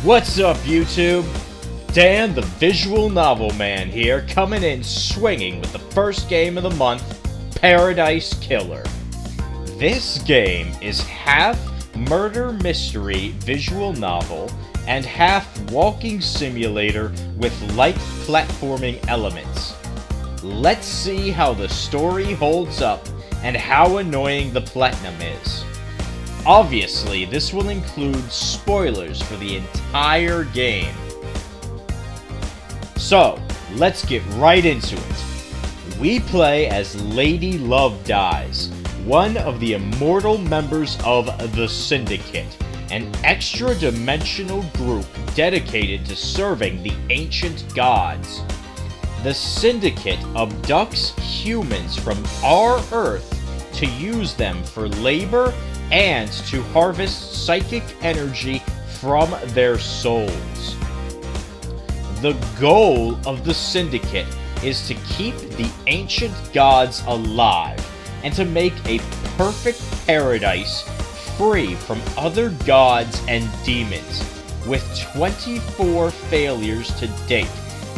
What's up, YouTube? Dan the Visual Novel Man here, coming in swinging with the first game of the month, Paradise Killer. This game is half murder mystery visual novel and half walking simulator with light platforming elements. Let's see how the story holds up and how annoying the platinum is. Obviously, this will include spoilers for the entire game. So, let's get right into it. We play as Lady Love Dies, one of the immortal members of the Syndicate, an extra-dimensional group dedicated to serving the ancient gods. The Syndicate abducts humans from our Earth to use them for labor and to harvest psychic energy from their souls. The goal of the Syndicate is to keep the ancient gods alive and to make a perfect paradise free from other gods and demons, with 24 failures to date,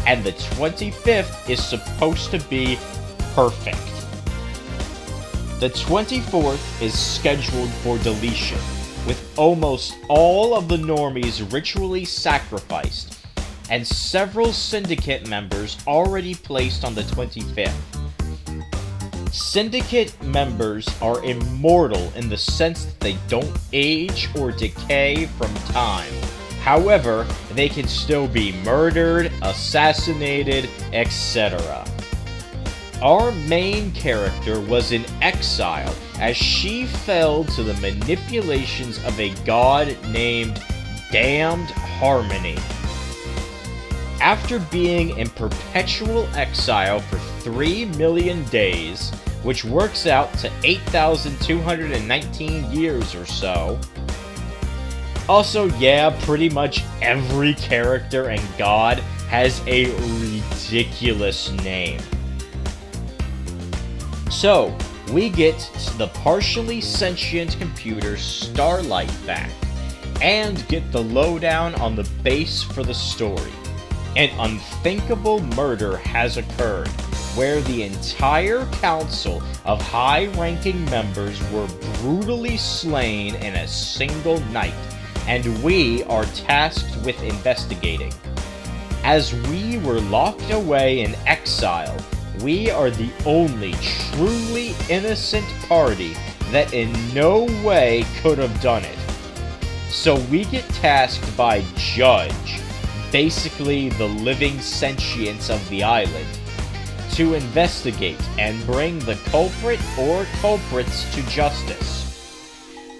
and the 25th is supposed to be perfect. The 24th is scheduled for deletion, with almost all of the normies ritually sacrificed, and several Syndicate members already placed on the 25th. Syndicate members are immortal in the sense that they don't age or decay from time. However, they can still be murdered, assassinated, etc. Our main character was in exile as she fell to the manipulations of a god named Damned Harmony. After being in perpetual exile for 3 million days, which works out to 8,219 years or so. Also, yeah, pretty much every character and god has a ridiculous name. So, we get the partially sentient computer Starlight back, and get the lowdown on the base for the story. An unthinkable murder has occurred, where the entire council of high-ranking members were brutally slain in a single night, and we are tasked with investigating. As we were locked away in exile, we are the only truly innocent party that in no way could have done it. So we get tasked by Judge, basically the living sentience of the island, to investigate and bring the culprit or culprits to justice.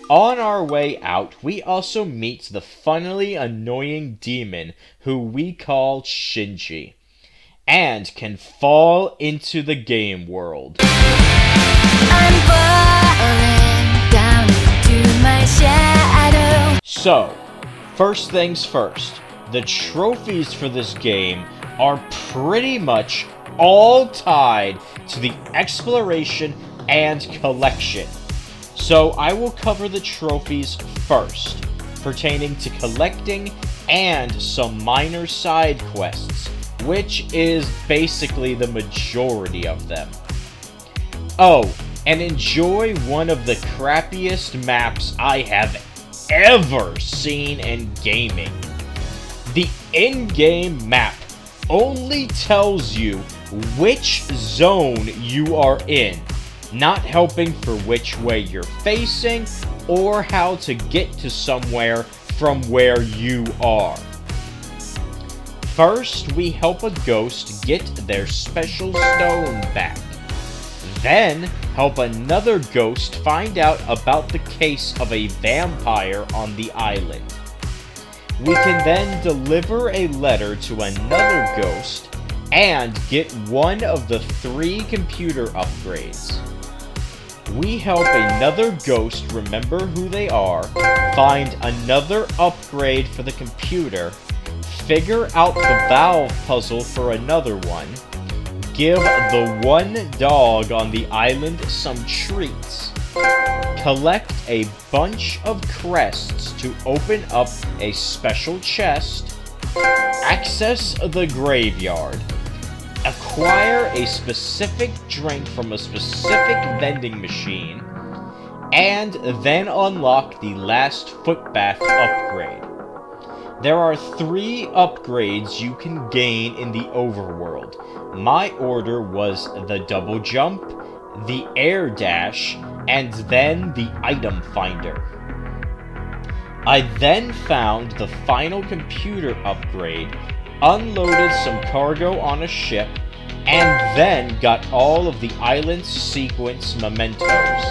On our way out, we also meet the funnily annoying demon who we call Shinji, and can fall into the game world. I'm falling down into my shadow. So, first things first, the trophies for this game are pretty much all tied to the exploration and collection. So I will cover the trophies first, pertaining to collecting and some minor side quests, which is basically the majority of them. Oh, and enjoy one of the crappiest maps I have ever seen in gaming. The in-game map only tells you which zone you are in, not helping for which way you're facing or how to get to somewhere from where you are. First, we help a ghost get their special stone back. Then, help another ghost find out about the case of a vampire on the island. We can then deliver a letter to another ghost and get one of the 3 computer upgrades. We help another ghost remember who they are, find another upgrade for the computer, figure out the valve puzzle for another one, give the one dog on the island some treats, Collect a bunch of crests to open up a special chest. Access the graveyard. Acquire a specific drink from a specific vending machine. And then unlock the last footbath upgrade. There are 3 upgrades you can gain in the overworld. My order was the double jump, the air dash, and then the item finder. I then found the final computer upgrade, unloaded some cargo on a ship, and then got all of the island sequence mementos.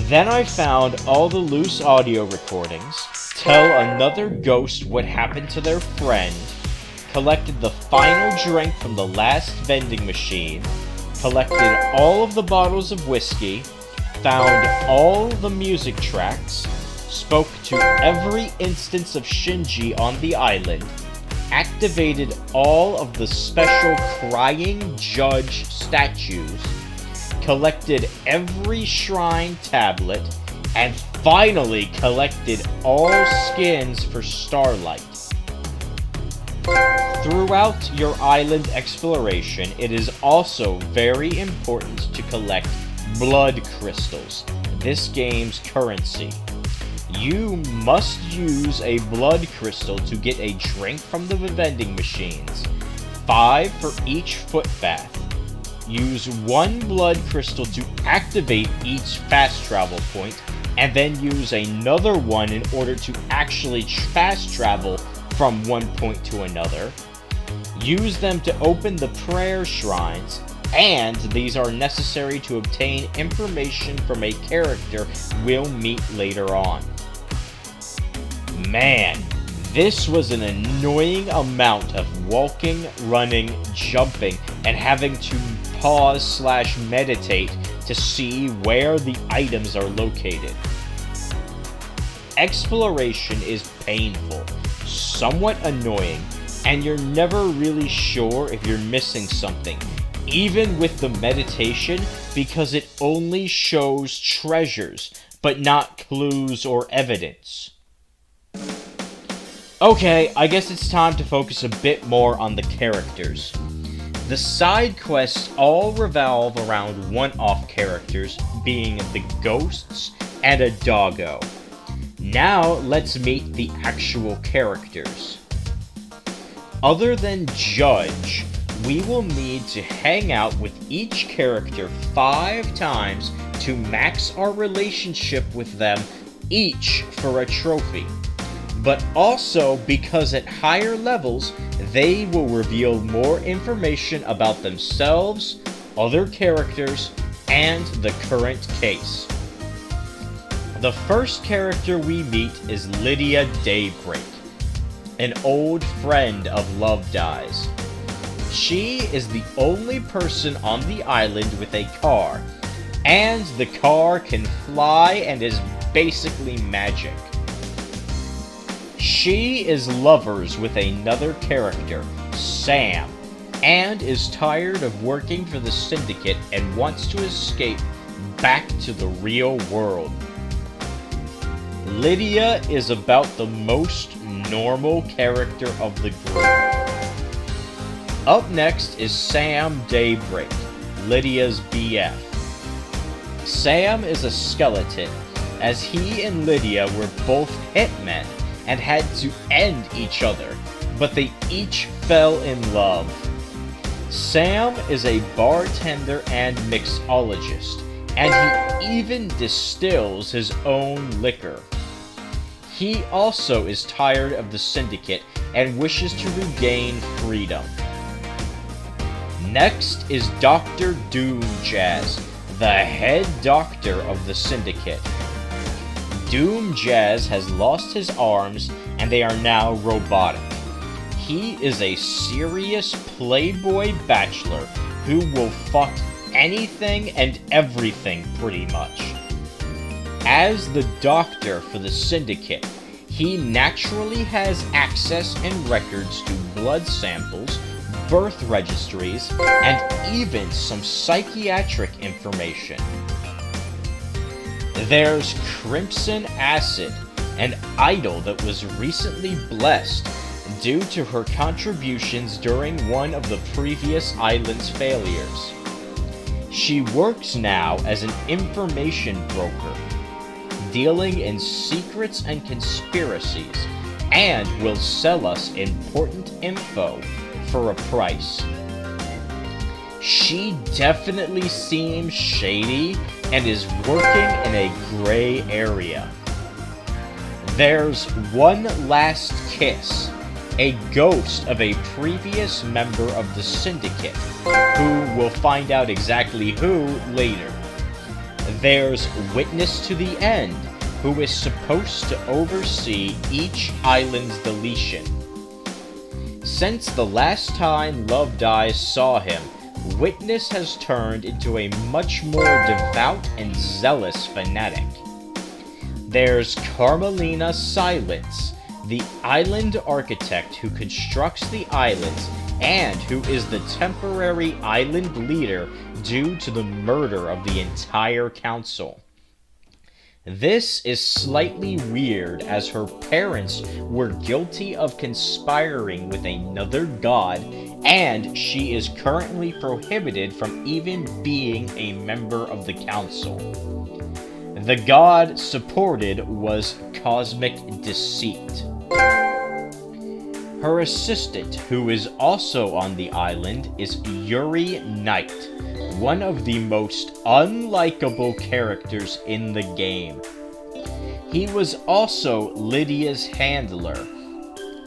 Then I found all the loose audio recordings, tell another ghost what happened to their friend, collected the final drink from the last vending machine, collected all of the bottles of whiskey, found all the music tracks, spoke to every instance of Shinji on the island, activated all of the special crying judge statues, collected every shrine tablet, and finally collected all skins for Starlight. Throughout your island exploration, it is also very important to collect blood crystals, this game's currency. You must use a blood crystal to get a drink from the vending machines, 5 for each footbath. Use 1 blood crystal to activate each fast travel point, and then use another one in order to actually fast travel from one point to another. Use them to open the prayer shrines, and these are necessary to obtain information from a character we'll meet later on. Man, this was an annoying amount of walking, running, jumping, and having to pause/meditate to see where the items are located. Exploration is painful, somewhat annoying, and you're never really sure if you're missing something, even with the meditation, because it only shows treasures, but not clues or evidence. Okay, I guess it's time to focus a bit more on the characters. The side quests all revolve around one-off characters, being the ghosts and a doggo. Now let's meet the actual characters. Other than Judge, we will need to hang out with each character 5 times to max our relationship with them, each for a trophy. But also because at higher levels, they will reveal more information about themselves, other characters, and the current case. The first character we meet is Lydia Daybreak, an old friend of Love Dies. She is the only person on the island with a car, and the car can fly and is basically magic. She is lovers with another character, Sam, and is tired of working for the Syndicate and wants to escape back to the real world. Lydia is about the most normal character of the group. Up next is Sam Daybreak, Lydia's BF. Sam is a skeleton, as he and Lydia were both hitmen and had to end each other, but they each fell in love. Sam is a bartender and mixologist, and he even distills his own liquor. He also is tired of the Syndicate and wishes to regain freedom. Next is Dr. Doomjazz, the head doctor of the Syndicate. Doomjazz has lost his arms and they are now robotic. He is a serious playboy bachelor who will fuck anything and everything pretty much. As the doctor for the Syndicate, he naturally has access and records to blood samples, birth registries, and even some psychiatric information. There's Crimson Acid, an idol that was recently blessed due to her contributions during one of the previous island's failures. She works now as an information broker, dealing in secrets and conspiracies, and will sell us important info for a price. She definitely seems shady and is working in a gray area. There's One Last Kiss, a ghost of a previous member of the Syndicate, who we'll find out exactly who later. There's Witness to the End, who is supposed to oversee each island's deletion. Since the last time Love Dies saw him, Witness has turned into a much more devout and zealous fanatic. There's Carmelina Silence, the island architect who constructs the islands and who is the temporary island leader due to the murder of the entire council. This is slightly weird as her parents were guilty of conspiring with another god, and she is currently prohibited from even being a member of the council. The god supported was Cosmic Deceit. Her assistant, who is also on the island, is Yuri Knight, one of the most unlikable characters in the game. He was also Lydia's handler,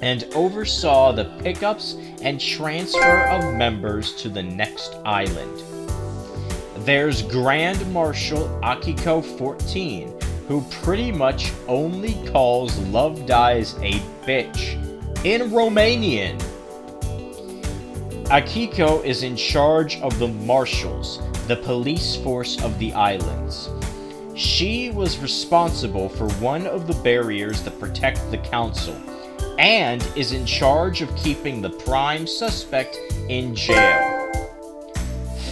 and oversaw the pickups and transfer of members to the next island. There's Grand Marshal Akiko 14, who pretty much only calls Love Dies a bitch in Romanian. Akiko is in charge of the Marshals, the police force of the islands. She was responsible for one of the barriers that protect the council, and is in charge of keeping the prime suspect in jail.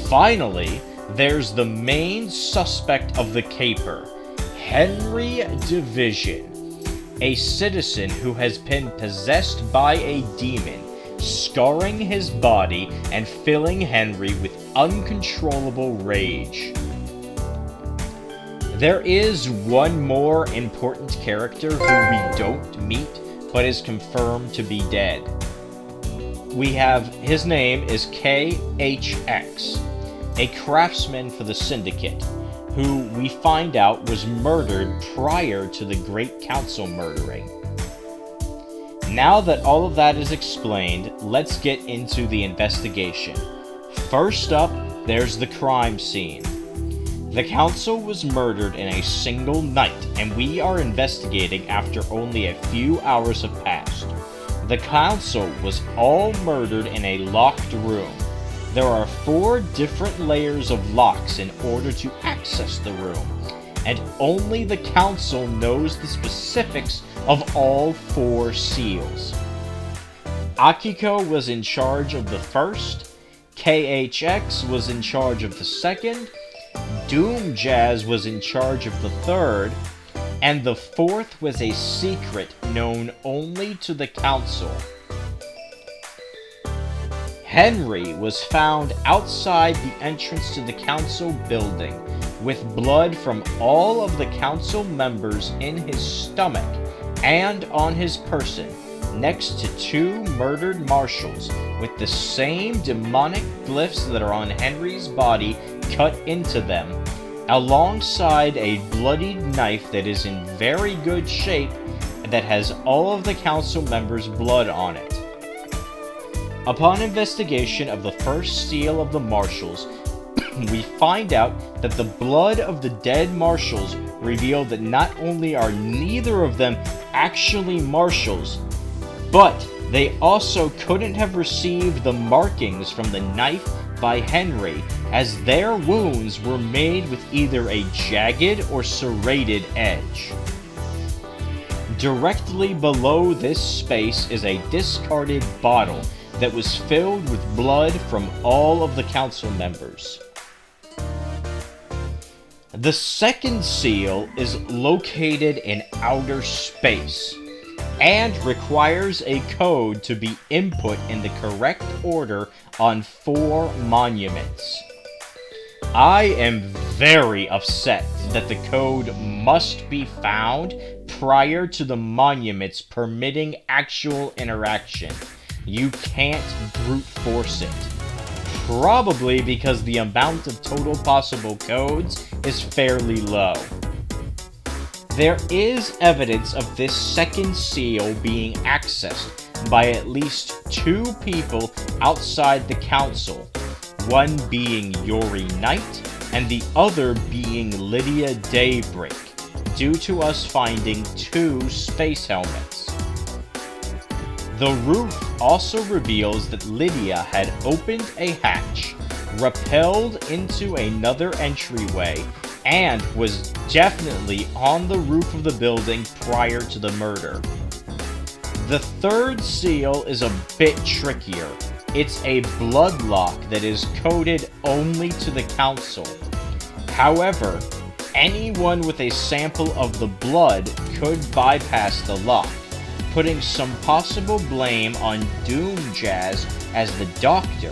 Finally, there's the main suspect of the caper, Henry Division, a citizen who has been possessed by a demon, scarring his body and filling Henry with uncontrollable rage. There is one more important character who we don't meet, but is confirmed to be dead. His name is KHX, a craftsman for the Syndicate, who we find out was murdered prior to the Great Council murdering. Now that all of that is explained, let's get into the investigation. First up, there's the crime scene. The council was murdered in a single night, and we are investigating after only a few hours have passed. The council was all murdered in a locked room. There are 4 different layers of locks in order to access the room, and only the council knows the specifics of all 4 seals. Akiko was in charge of the first, KHX was in charge of the second, Doom Jazz was in charge of the third, and the 4th was a secret known only to the council. Henry was found outside the entrance to the council building, with blood from all of the council members in his stomach and on his person, next to 2 murdered marshals with the same demonic glyphs that are on Henry's body cut into them, alongside a bloodied knife that is in very good shape and that has all of the council members' blood on it. Upon investigation of the first seal of the Marshals, we find out that the blood of the dead Marshals revealed that not only are neither of them actually Marshals, but they also couldn't have received the markings from the knife by Henry, as their wounds were made with either a jagged or serrated edge. Directly below this space is a discarded bottle that was filled with blood from all of the council members. The second seal is located in outer space and requires a code to be input in the correct order on 4 monuments. I am very upset that the code must be found prior to the monuments permitting actual interaction. You can't brute force it. Probably because the amount of total possible codes is fairly low. There is evidence of this second seal being accessed by at least 2 people outside the council, one being Yori Knight and the other being Lydia Daybreak, due to us finding 2 space helmets. The roof also reveals that Lydia had opened a hatch, rappelled into another entryway, and was definitely on the roof of the building prior to the murder. The third seal is a bit trickier. It's a blood lock that is coded only to the council. However, anyone with a sample of the blood could bypass the lock, putting some possible blame on Doomjazz as the doctor.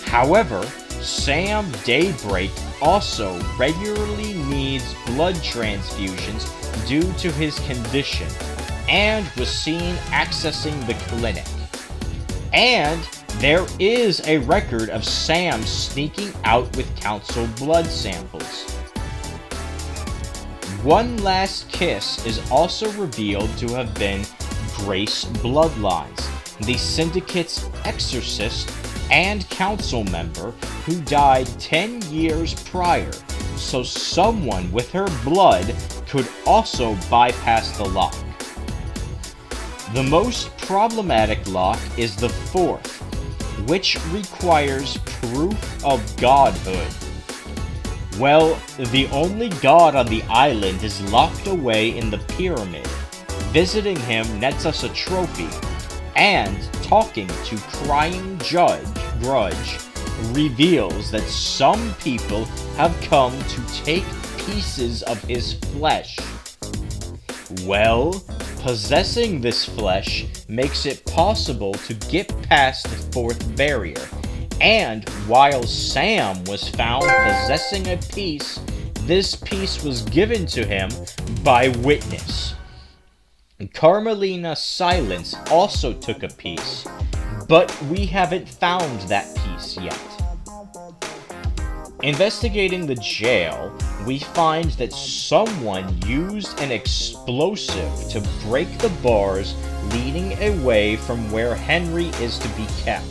However, Sam Daybreak also regularly needs blood transfusions due to his condition, and was seen accessing the clinic. And there is a record of Sam sneaking out with council blood samples. One Last Kiss is also revealed to have been Grace Bloodlines, the Syndicate's exorcist and council member who died 10 years prior, so someone with her blood could also bypass the lock. The most problematic lock is the fourth, which requires proof of godhood. Well, the only god on the island is locked away in the pyramid. Visiting him nets us a trophy, and talking to Crying Grudge reveals that some people have come to take pieces of his flesh. Well, possessing this flesh makes it possible to get past the fourth barrier, and while Sam was found possessing a piece, this piece was given to him by Witness. Carmelina Silence also took a piece, but we haven't found that piece yet. Investigating the jail, we find that someone used an explosive to break the bars leading away from where Henry is to be kept.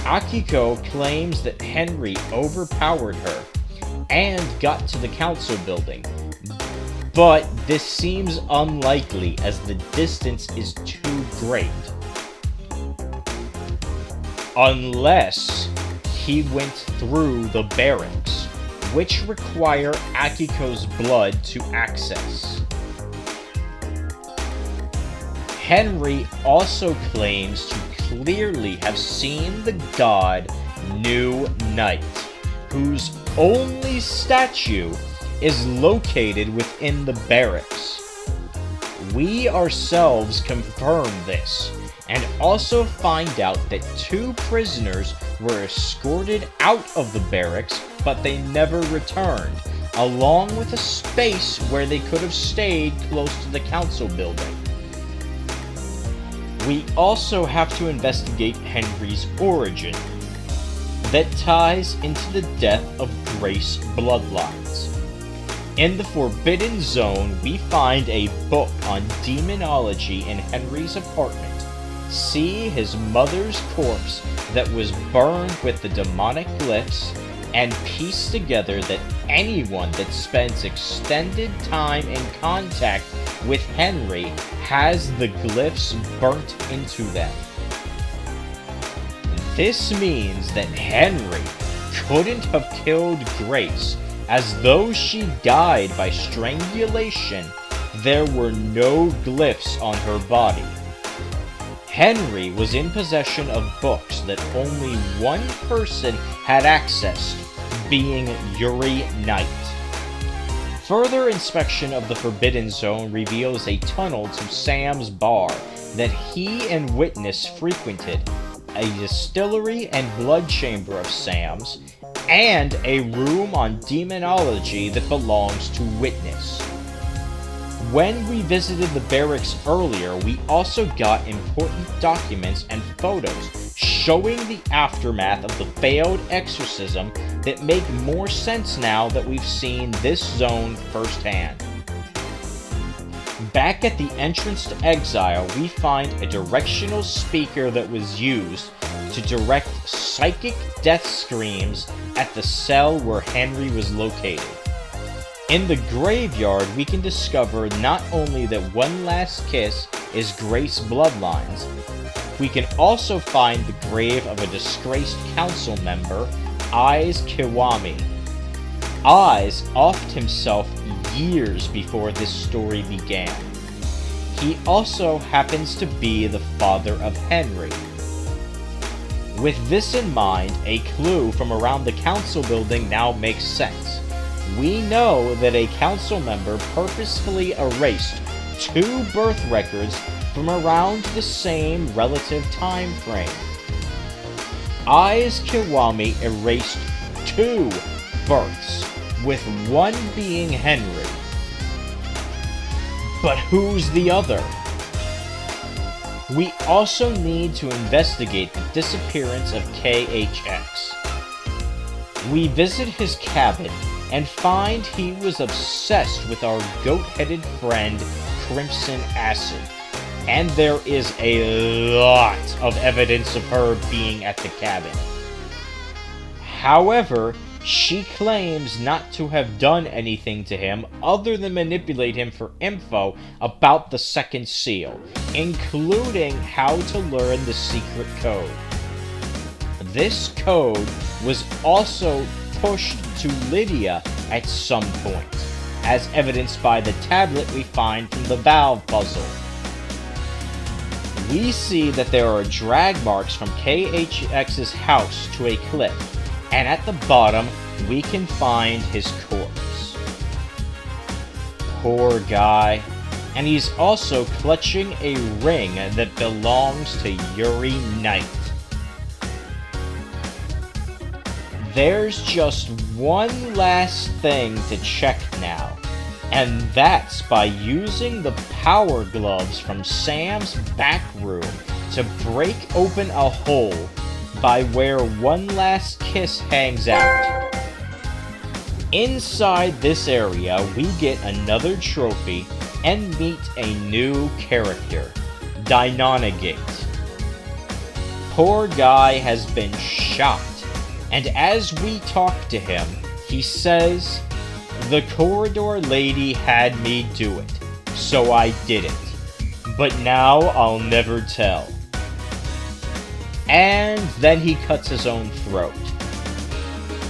Akiko claims that Henry overpowered her and got to the council building, but this seems unlikely as the distance is too great. Unless he went through the barracks, which require Akiko's blood to access. Henry also claims to clearly have seen the god New Knight, whose only statue is located within the barracks. We ourselves confirm this, and also find out that 2 prisoners were escorted out of the barracks, but they never returned, along with a space where they could have stayed close to the council building. We also have to investigate Henry's origin, that ties into the death of Grace Bloodlines. In the Forbidden Zone, we find a book on demonology in Henry's apartment. See his mother's corpse that was burned with the demonic glyphs, and piece together that anyone that spends extended time in contact with Henry has the glyphs burnt into them. This means that Henry couldn't have killed Grace, as though she died by strangulation, there were no glyphs on her body. Henry was in possession of books that only one person had accessed, being Yuri Knight. Further inspection of the Forbidden Zone reveals a tunnel to Sam's bar that he and Witness frequented, a distillery and blood chamber of Sam's, and a room on demonology that belongs to Witness. When we visited the barracks earlier, we also got important documents and photos showing the aftermath of the failed exorcism that make more sense now that we've seen this zone firsthand. Back at the entrance to Exile, we find a directional speaker that was used to direct psychic death screams at the cell where Henry was located. In the graveyard, we can discover not only that One Last Kiss is Grace bloodlines, we can also find the grave of a disgraced council member, Aiz Kiwami. Aiz offed himself years before this story began. He also happens to be the father of Henry. With this in mind, a clue from around the council building now makes sense. We know that a council member purposefully erased 2 birth records from around the same relative time frame. Aiz Kiwami erased 2 births, with one being Henry. But who's the other? We also need to investigate the disappearance of KHX. We visit his cabin and find he was obsessed with our goat-headed friend Crimson Acid, and there is a lot of evidence of her being at the cabin. However, she claims not to have done anything to him other than manipulate him for info about the second seal, including how to learn the secret code. This code was also pushed to Lydia at some point, as evidenced by the tablet we find from the valve puzzle. We see that there are drag marks from KHX's house to a cliff, and at the bottom, we can find his corpse. Poor guy. And he's also clutching a ring that belongs to Yuri Knight. There's just one last thing to check now, and that's by using the power gloves from Sam's back room to break open a hole by where One Last Kiss hangs out. Inside this area, we get another trophy and meet a new character, Deinonagate. Poor guy has been shot, and as we talk to him, he says, "The corridor lady had me do it, so I did it. But now I'll never tell." And then he cuts his own throat.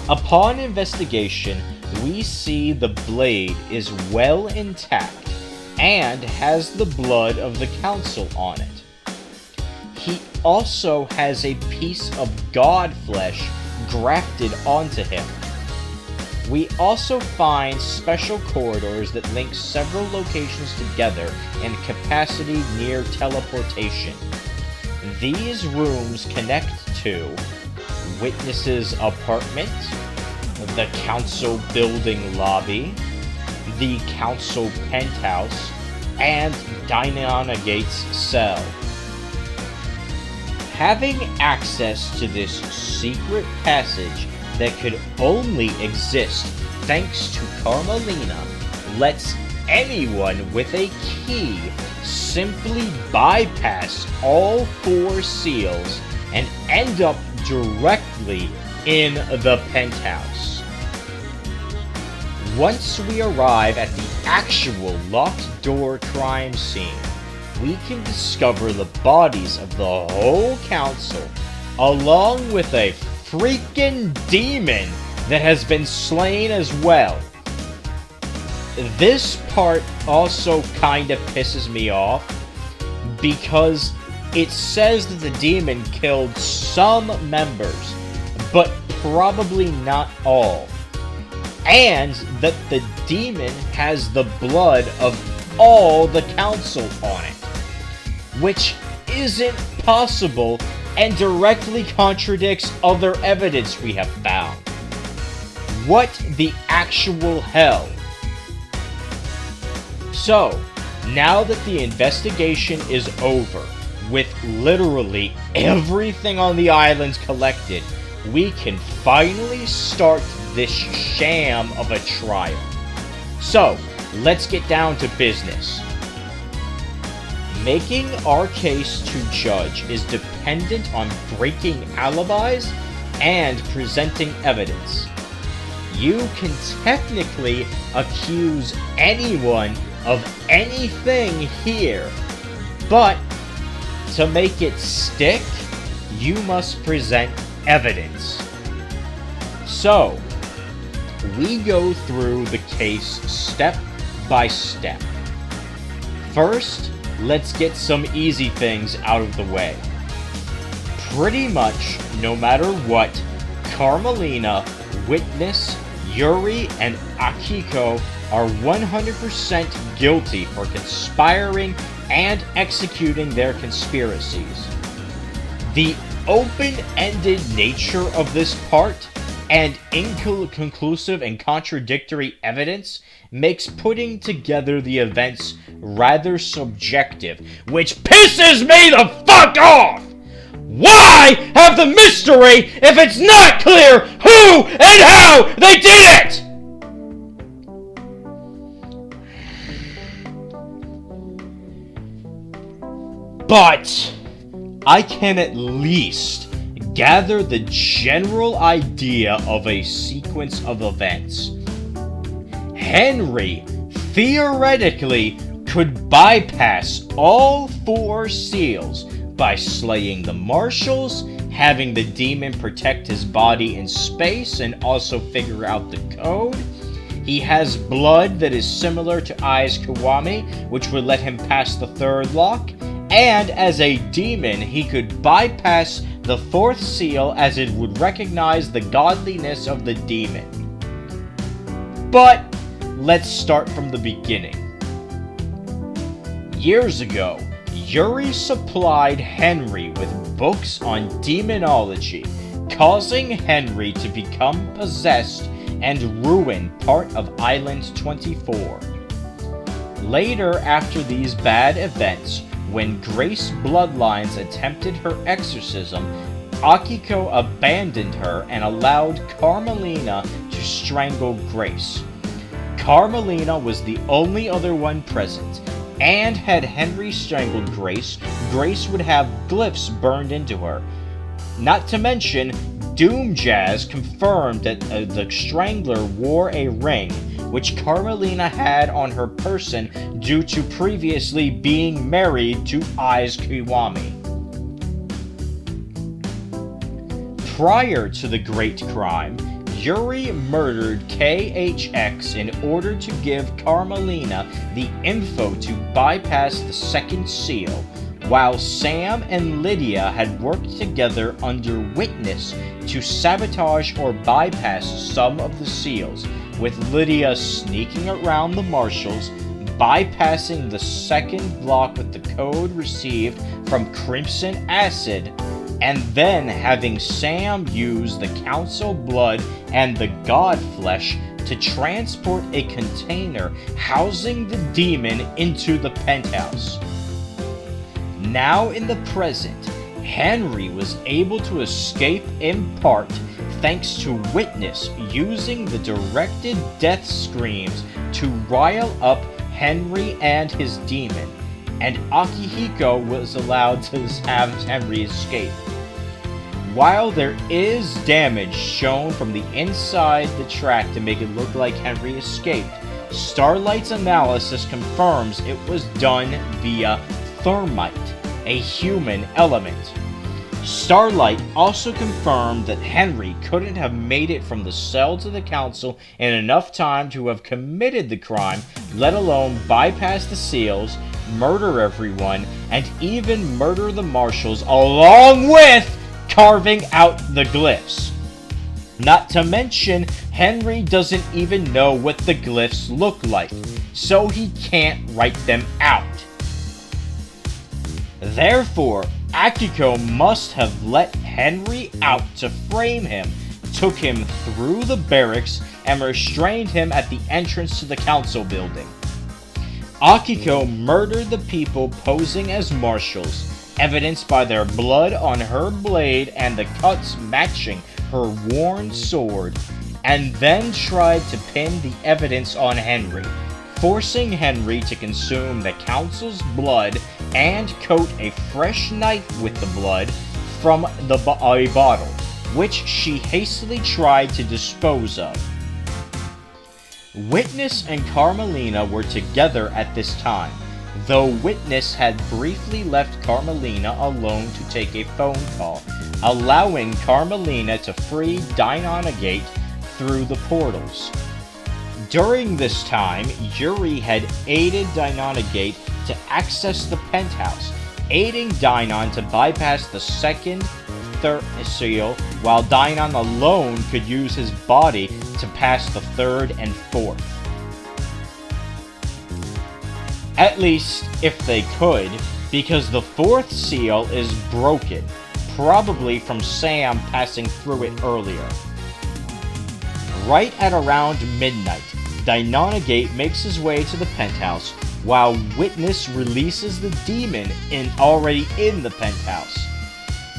Upon investigation, we see the blade is well intact and has the blood of the council on it. He also has a piece of god flesh grafted onto him. We also find special corridors that link several locations together in capacity near teleportation. These rooms connect to Witness's apartment, the council building lobby, the council penthouse, and Deinonagate's cell. Having access to this secret passage that could only exist thanks to Carmelina lets anyone with a key simply bypass all 4 seals and end up directly in the penthouse. Once we arrive at the actual locked door crime scene, we can discover the bodies of the whole council, along with a freaking demon that has been slain as well. This part also kinda pisses me off, because it says that the demon killed some members, but probably not all, and that the demon has the blood of all the council on it, which isn't possible and directly contradicts other evidence we have found. What the actual hell? So, now that the investigation is over, with literally everything on the islands collected, we can finally start this sham of a trial. So, let's get down to business. Making our case to judge is dependent on breaking alibis and presenting evidence. You can technically accuse anyone of anything here, but to make it stick, you must present evidence. So, we go through the case step by step. First, let's get some easy things out of the way. Pretty much, no matter what, Carmelina, Witness, Yuri, and Akiko are 100% guilty for conspiring and executing their conspiracies. The open-ended nature of this part and inconclusive and contradictory evidence makes putting together the events rather subjective, which pisses me the fuck off! Why have the mystery if it's not clear who and how they did it?! But I can at least gather the general idea of a sequence of events. Henry theoretically could bypass all 4 seals by slaying the marshals, having the demon protect his body in space and also figure out the code. He has blood that is similar to Ai's Kiwami, which would let him pass the 3rd lock. And as a demon, he could bypass the 4th seal as it would recognize the godliness of the demon. But let's start from the beginning. Years ago, Yuri supplied Henry with books on demonology, causing Henry to become possessed and ruin part of Island 24. Later, after these bad events, when Grace Bloodlines attempted her exorcism, Akiko abandoned her and allowed Carmelina to strangle Grace. Carmelina was the only other one present, and had Henry strangled Grace, Grace would have glyphs burned into her. Not to mention, Doom Jazz confirmed that the Strangler wore a ring, which Carmelina had on her person due to previously being married to Ai's Kiwami. Prior to the Great Crime, Yuri murdered KHX in order to give Carmelina the info to bypass the 2nd seal, while Sam and Lydia had worked together under Witness to sabotage or bypass some of the seals, with Lydia sneaking around the marshals, bypassing the 2nd block with the code received from Crimson Acid, and then having Sam use the Council blood and the God flesh to transport a container housing the demon into the penthouse. Now in the present, Henry was able to escape in part thanks to Witness using the directed death screams to rile up Henry and his demon, and Akihiko was allowed to have Henry escape. While there is damage shown from the inside the track to make it look like Henry escaped, Starlight's analysis confirms it was done via thermite, a human element. Starlight also confirmed that Henry couldn't have made it from the cell to the council in enough time to have committed the crime, let alone bypass the seals, murder everyone, and even murder the marshals along with carving out the glyphs. Not to mention, Henry doesn't even know what the glyphs look like, so he can't write them out. Therefore, Akiko must have let Henry out to frame him, took him through the barracks, and restrained him at the entrance to the council building. Akiko murdered the people posing as marshals, evidenced by their blood on her blade and the cuts matching her worn sword, and then tried to pin the evidence on Henry, forcing Henry to consume the council's blood and coat a fresh knife with the blood from a bottle, which she hastily tried to dispose of. Witness and Carmelina were together at this time, though Witness had briefly left Carmelina alone to take a phone call, allowing Carmelina to free Deinonagate through the portals. During this time, Yuri had aided Deinonagate to access the penthouse, aiding Deinon to bypass the second, third seal, while Deinon alone could use his body to pass the third and fourth. At least, if they could, because the fourth seal is broken, probably from Sam passing through it earlier. Right at around midnight, Deinonagate makes his way to the penthouse, while Witness releases the demon already in the penthouse.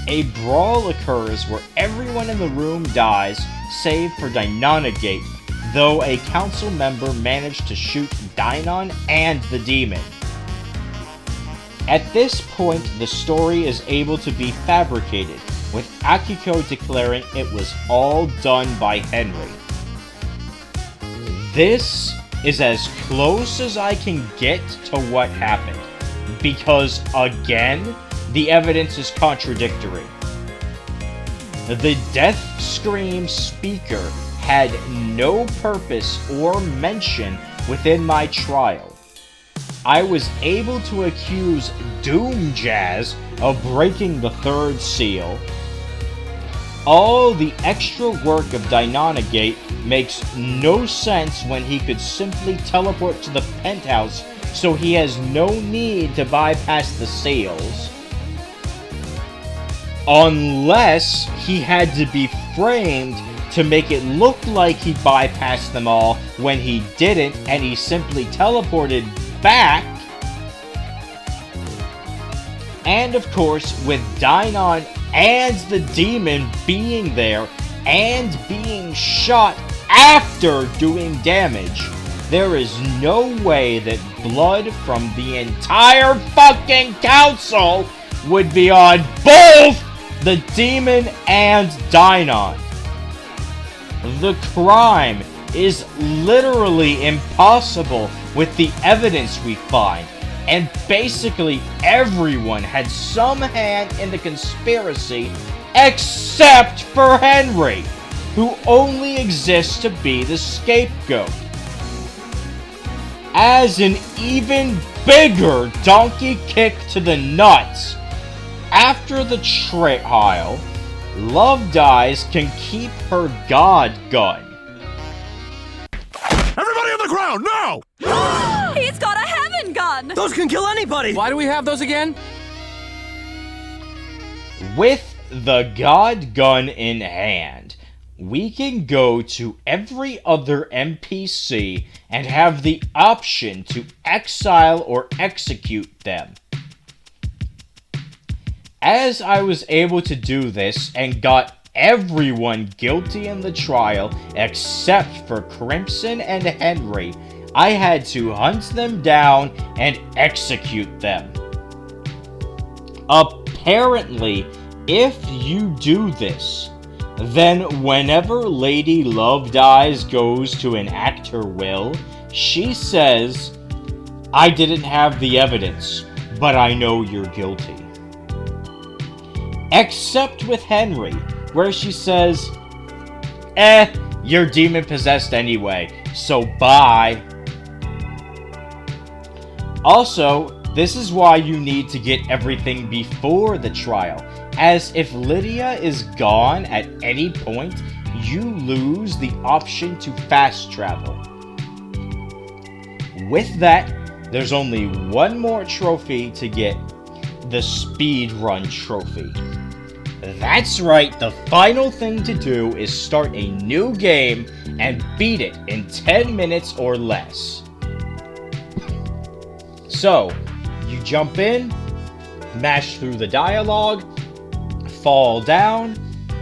A brawl occurs where everyone in the room dies, save for Deinonagate, though a council member managed to shoot Deinon and the demon. At this point, the story is able to be fabricated, with Akiko declaring it was all done by Henry. This is as close as I can get to what happened, because again, the evidence is contradictory. The Death Scream speaker had no purpose or mention within my trial. I was able to accuse Doom Jazz of breaking the third seal. All the extra work of Deinonagate makes no sense when he could simply teleport to the penthouse, so he has no need to bypass the seals. Unless he had to be framed to make it look like he bypassed them all when he didn't and he simply teleported back. And of course, with Deinon and the demon being there and being shot after doing damage, there is no way that blood from the entire fucking council would be on both the demon and Deinon. The crime is literally impossible with the evidence we find, and basically everyone had some hand in the conspiracy except for Henry, who only exists to be the scapegoat. As an even bigger donkey kick to the nuts, after the trial, Love Dies can keep her God gun. Everybody on the ground, now! He's got a heaven gun! Those can kill anybody! Why do we have those again? With the God gun in hand, we can go to every other NPC and have the option to exile or execute them. As I was able to do this and got everyone guilty in the trial except for Crimson and Henry, I had to hunt them down and execute them. Apparently, if you do this, then whenever Lady Love Dies goes to enact her will, she says, "I didn't have the evidence, but I know you're guilty." Except with Henry, where she says, "You're demon-possessed anyway, so bye." Also, this is why you need to get everything before the trial, as if Lydia is gone at any point, you lose the option to fast travel. With that, there's only one more trophy to get, the speedrun trophy. That's right, the final thing to do is start a new game and beat it in 10 minutes or less. So, you jump in, mash through the dialogue, fall down,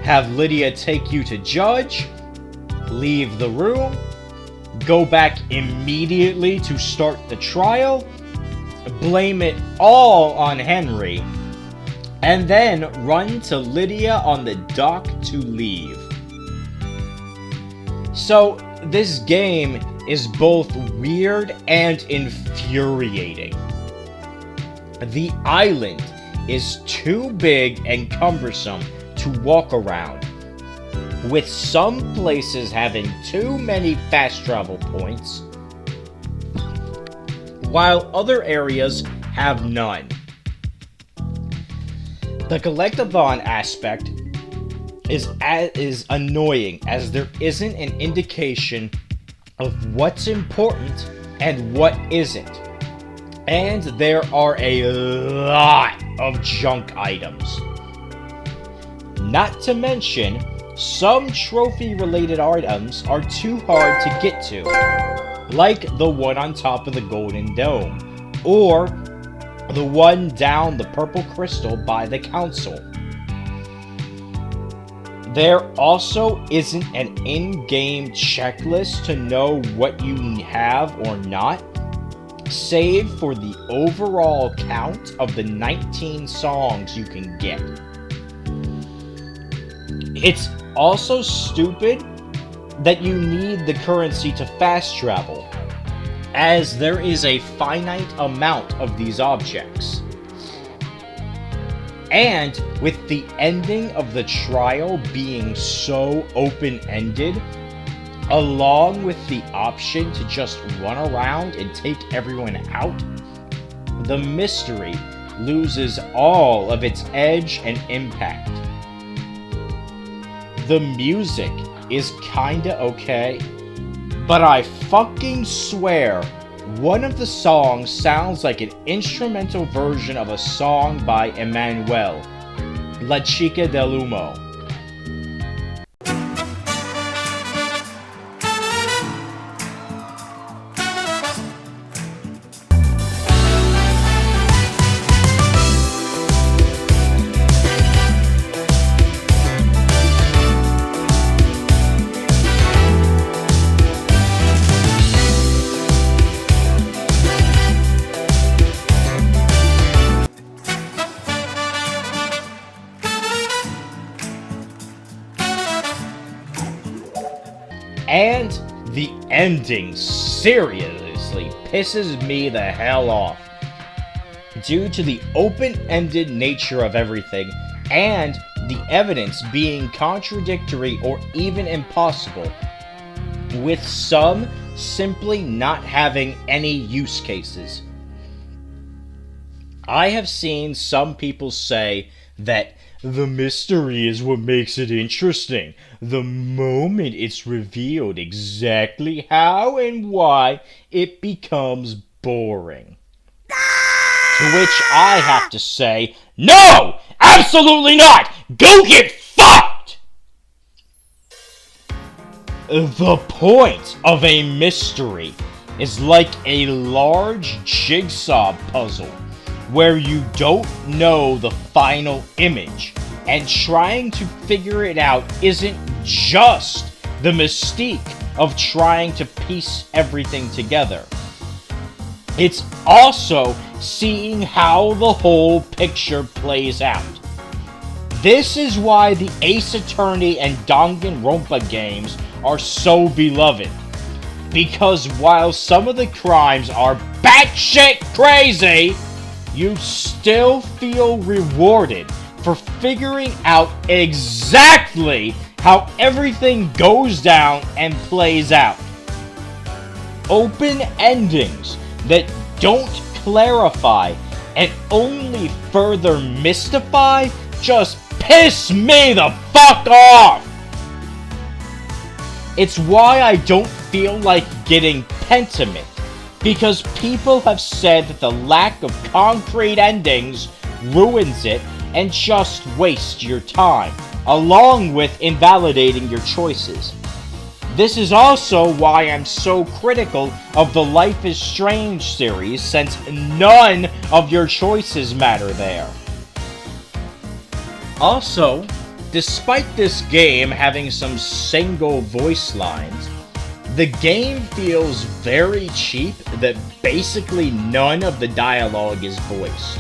have Lydia take you to judge, leave the room, go back immediately to start the trial, blame it all on Henry, and then run to Lydia on the dock to leave. So, this game is both weird and infuriating. The island is too big and cumbersome to walk around, with some places having too many fast travel points, while other areas have none. The collectathon aspect is annoying, as there isn't an indication of what's important and what isn't. And there are a lot of junk items. Not to mention, some trophy-related items are too hard to get to, like the one on top of the Golden Dome, or the one down the Purple Crystal by the Council. There also isn't an in-game checklist to know what you have or not, save for the overall count of the 19 songs you can get. It's also stupid that you need the currency to fast travel, as there is a finite amount of these objects. And with the ending of the trial being so open-ended, along with the option to just run around and take everyone out, the mystery loses all of its edge and impact. The music is kinda okay, but I fucking swear one of the songs sounds like an instrumental version of a song by Emmanuel, La Chica del Humo. And the ending seriously pisses me the hell off, due to the open-ended nature of everything and the evidence being contradictory or even impossible, with some simply not having any use cases. I have seen some people say that the mystery is what makes it interesting. The moment it's revealed exactly how and why, it becomes boring. To which I have to say, no! Absolutely not! Go get fucked! The point of a mystery is like a large jigsaw puzzle, where you don't know the final image, and trying to figure it out isn't just the mystique of trying to piece everything together. It's also seeing how the whole picture plays out. This is why the Ace Attorney and Danganronpa games are so beloved. Because while some of the crimes are batshit crazy, you still feel rewarded for figuring out exactly how everything goes down and plays out. Open endings that don't clarify and only further mystify just piss me the fuck off! It's why I don't feel like getting Pentiment, because people have said that the lack of concrete endings ruins it and just wastes your time, along with invalidating your choices. This is also why I'm so critical of the Life is Strange series, since none of your choices matter there. Also, despite this game having some single voice lines, the game feels very cheap that basically none of the dialogue is voiced.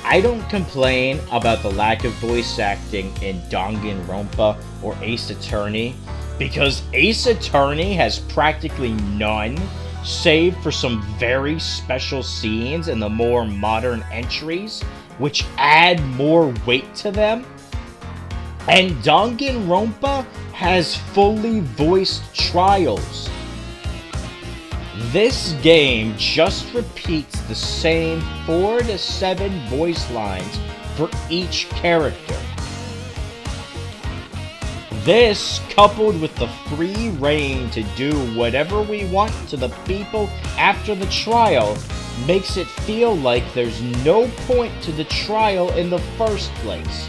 I don't complain about the lack of voice acting in Danganronpa or Ace Attorney, because Ace Attorney has practically none, save for some very special scenes in the more modern entries, which add more weight to them. And Danganronpa has fully voiced trials. This game just repeats the same 4 to 7 voice lines for each character. This, coupled with the free reign to do whatever we want to the people after the trial, makes it feel like there's no point to the trial in the first place.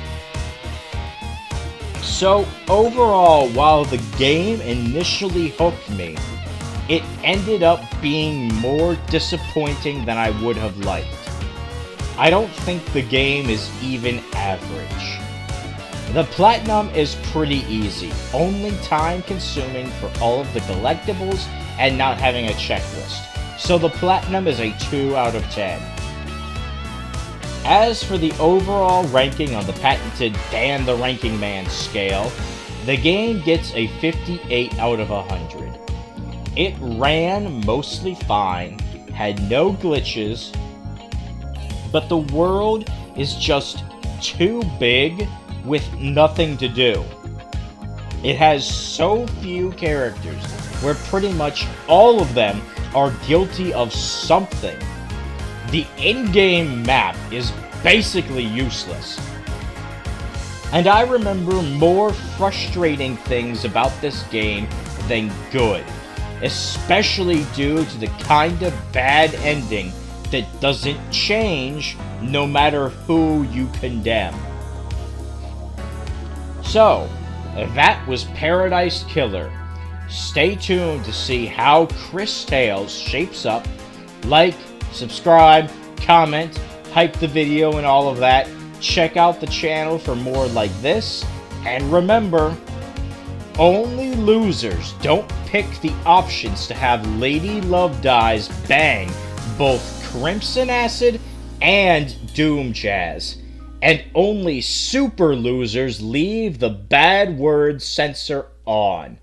So overall, while the game initially hooked me, it ended up being more disappointing than I would have liked. I don't think the game is even average. The platinum is pretty easy, only time consuming for all of the collectibles and not having a checklist, so the platinum is a 2 out of 10. As for the overall ranking on the patented Dan the Ranking Man scale, the game gets a 58 out of 100. It ran mostly fine, had no glitches, but the world is just too big with nothing to do. It has so few characters, where pretty much all of them are guilty of something. The in-game map is basically useless. And I remember more frustrating things about this game than good, especially due to the kind of bad ending that doesn't change no matter who you condemn. So, that was Paradise Killer. Stay tuned to see how Cris Tales shapes up. Like, subscribe, comment, hype the video and all of that. Check out the channel for more like this. And remember, only losers don't pick the options to have Lady Love Dies bang both Crimson Acid and Doom Jazz. And only super losers leave the bad word censor on.